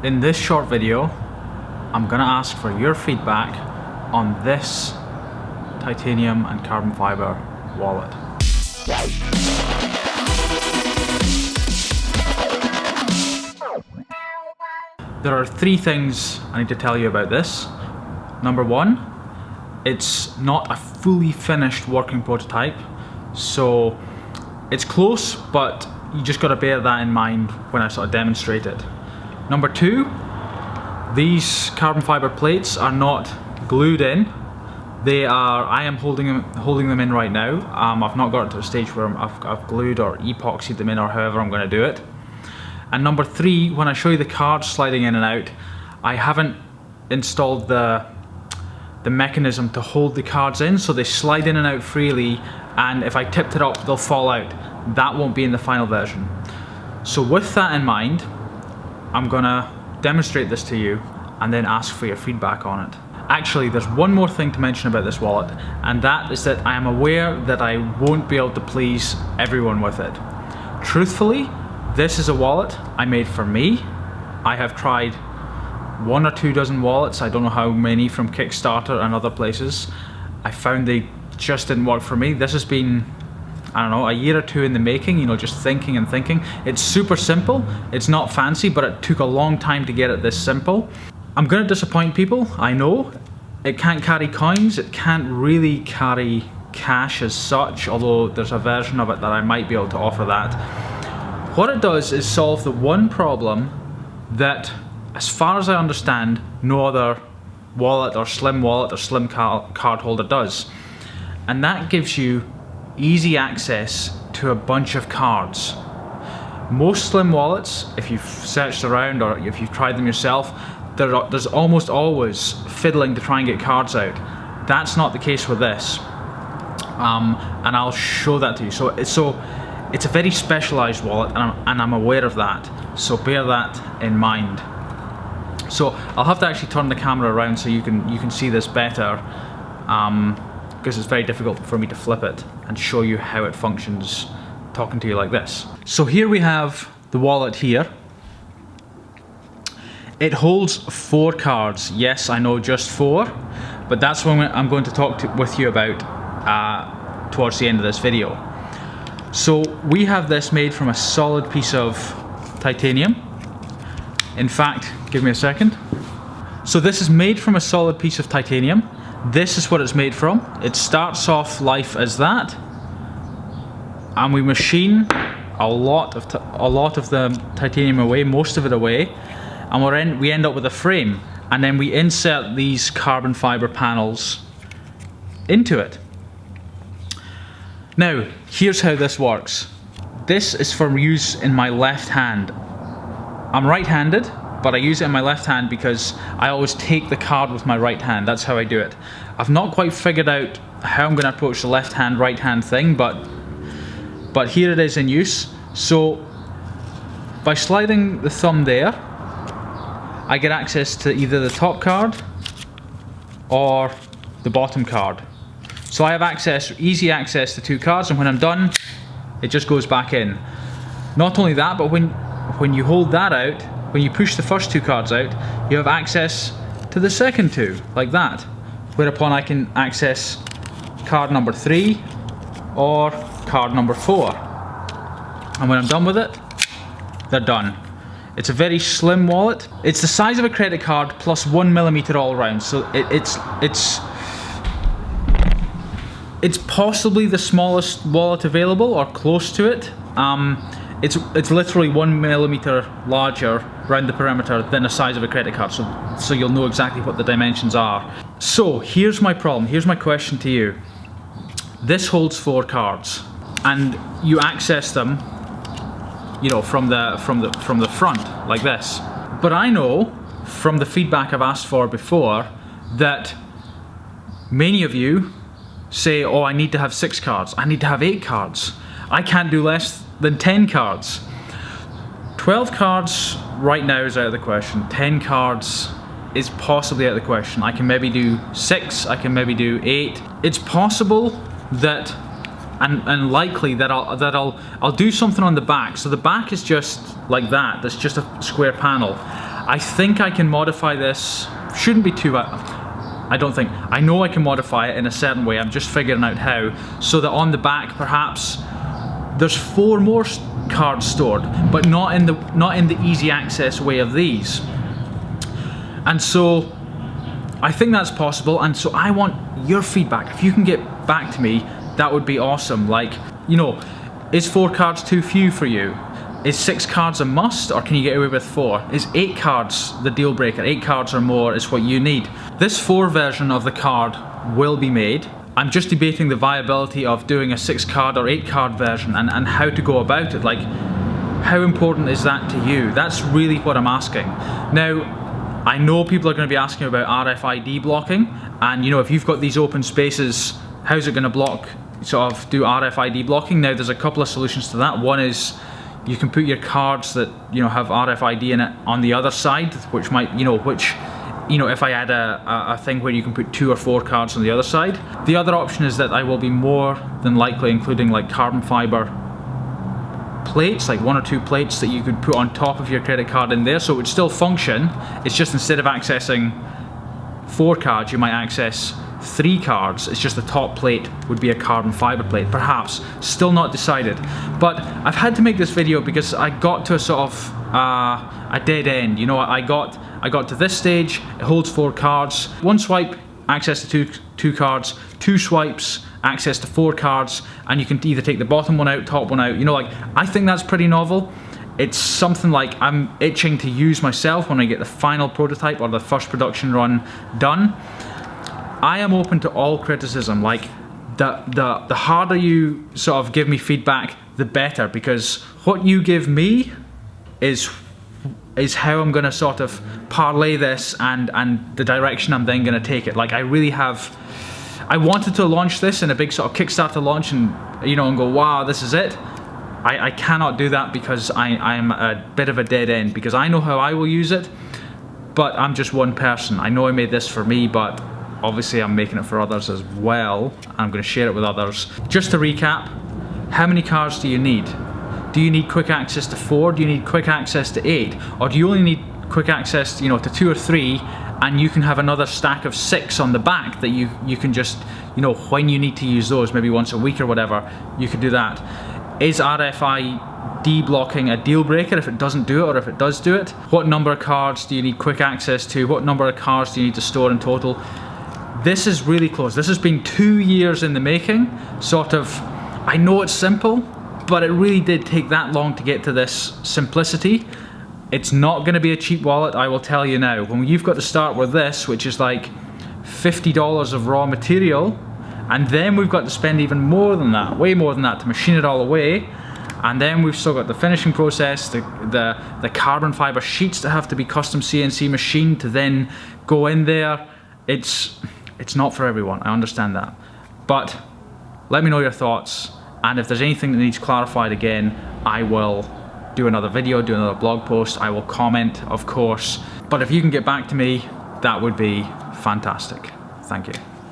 In this short video, I'm gonna ask for your feedback on this titanium and carbon fiber wallet. There are three things I need to tell you about this. Number one, it's not a fully finished working prototype, so it's close, but you just gotta bear that in mind when I sort of demonstrate it. Number two, these carbon fiber plates are not glued in. I am holding them in right now. I've not got to a stage where I've glued or epoxied them in, or however I'm gonna do it. And number three, when I show you the cards sliding in and out, I haven't installed the mechanism to hold the cards in, so they slide in and out freely, and if I tipped it up, they'll fall out. That won't be in the final version. So with that in mind, I'm gonna demonstrate this to you and then ask for your feedback on it. Actually, there's one more thing to mention about this wallet, and that is that I am aware that I won't be able to please everyone with it. Truthfully, this is a wallet I made for me. I have tried 1 or 2 dozen wallets, I don't know how many, from Kickstarter and other places. I found they just didn't work for me. This has been, I don't know, a year or two in the making, you know, just thinking and thinking. It's super simple, it's not fancy, but it took a long time to get it this simple. I'm gonna disappoint people, I know. It can't carry coins, it can't really carry cash as such, although there's a version of it that I might be able to offer that. What it does is solve the one problem that, as far as I understand, no other wallet or slim card holder does. And that gives you easy access to a bunch of cards. Most slim wallets, if you've searched around or if you've tried them yourself, there's almost always fiddling to try and get cards out. That's not the case with this, and I'll show that to you. So it's a very specialized wallet, and I'm aware of that, so bear that in mind. So I'll have to actually turn the camera around so you can see this better, because it's very difficult for me to flip it and show you how it functions talking to you like this. So here we have the wallet here. It holds 4 cards. Yes, I know, just 4, but that's what I'm going to talk with you about towards the end of this video. So we have this made from a solid piece of titanium. In fact, give me a second. So this is made from a solid piece of titanium. This is what it's made from. It starts off life as that, and we machine a lot of the titanium away, most of it away, and we end up with a frame, and then we insert these carbon fiber panels into it. Now, here's how this works. This is for use in my left hand. I'm right-handed, but I use it in my left hand because I always take the card with my right hand. That's how I do it. I've not quite figured out how I'm going to approach the left hand, right hand thing, but here it is in use. So by sliding the thumb there, I get access to either the top card or the bottom card. So I have easy access to 2 cards, and when I'm done, it just goes back in. Not only that, but when you hold that out, when you push the first 2 cards out, you have access to the second 2, like that. Whereupon I can access card number 3 or card number 4. And when I'm done with it, they're done. It's a very slim wallet. It's the size of a credit card plus 1mm all around. So it's possibly the smallest wallet available, or close to it. It's literally 1mm larger around the perimeter than the size of a credit card. So you'll know exactly what the dimensions are. So here's my problem. Here's my question to you. This holds 4 cards, and you access them, you know, from the front like this. But I know from the feedback I've asked for before that many of you say, oh, I need to have 6 cards, I need to have 8 cards, I can't do less than 10 cards. 12 cards right now is out of the question. 10 cards is possibly out of the question. I can maybe do 6, I can maybe do 8. It's possible that, and likely that I'll do something on the back. So the back is just like that. That's just a square panel. I think I can modify this, shouldn't be too bad. I don't think, I know I can modify it in a certain way, I'm just figuring out how, so that on the back perhaps there's 4 more cards stored, but not in the easy access way of these. And so I think that's possible, and so I want your feedback. If you can get back to me, that would be awesome. Like, you know, is 4 cards too few for you? Is 6 cards a must, or can you get away with 4? Is 8 cards the deal breaker? 8 cards or more is what you need. This 4 version of the card will be made. I'm just debating the viability of doing a 6 card or 8 card version and how to go about it. Like, how important is that to you? That's really what I'm asking. Now, I know people are going to be asking about RFID blocking, and you know, if you've got these open spaces, how's it going to block, sort of do RFID blocking? Now, there's a couple of solutions to that. One is you can put your cards that, you know, have RFID in it on the other side, which might, you know, if I had a thing where you can put 2 or 4 cards on the other side. The other option is that I will be more than likely including like carbon fiber plates, like 1 or 2 plates that you could put on top of your credit card in there, so it would still function. It's just instead of accessing 4 cards, you might access 3 cards. It's just the top plate would be a carbon fiber plate, perhaps. Still not decided. But I've had to make this video because I got to a sort of a dead end. You know, I got to this stage, it holds 4 cards. 1 swipe, access to two cards. 2 swipes, access to 4 cards, and you can either take the bottom one out, top one out. You know, like, I think that's pretty novel. It's something like I'm itching to use myself when I get the final prototype or the first production run done. I am open to all criticism. Like, the harder you sort of give me feedback, the better, because what you give me is how I'm going to sort of parlay this and the direction I'm then going to take it. Like, I wanted to launch this in a big sort of Kickstarter launch and, you know, and go, wow, this is it. I cannot do that because I'm a bit of a dead end, because I know how I will use it, but I'm just one person. I know I made this for me, but obviously I'm making it for others as well. I'm going to share it with others. Just to recap, how many cards do you need? Do you need quick access to 4? Do you need quick access to 8? Or do you only need quick access, you know, to 2 or 3, and you can have another stack of 6 on the back that you can just, you know, when you need to use those, maybe once a week or whatever, you could do that. Is RFID blocking a deal breaker if it doesn't do it, or if it does do it? What number of cards do you need quick access to? What number of cards do you need to store in total? This is really close. This has been 2 years in the making, sort of. I know it's simple, but it really did take that long to get to this simplicity. It's not going to be a cheap wallet, I will tell you now. When you've got to start with this, which is like $50 of raw material, and then we've got to spend even more than that, way more than that, to machine it all away, and then we've still got the finishing process, the carbon fiber sheets that have to be custom CNC machined to then go in there. It's not for everyone, I understand that. But let me know your thoughts, and if there's anything that needs clarified again, I will do another video, do another blog post, I will comment, of course. But if you can get back to me, that would be fantastic. Thank you.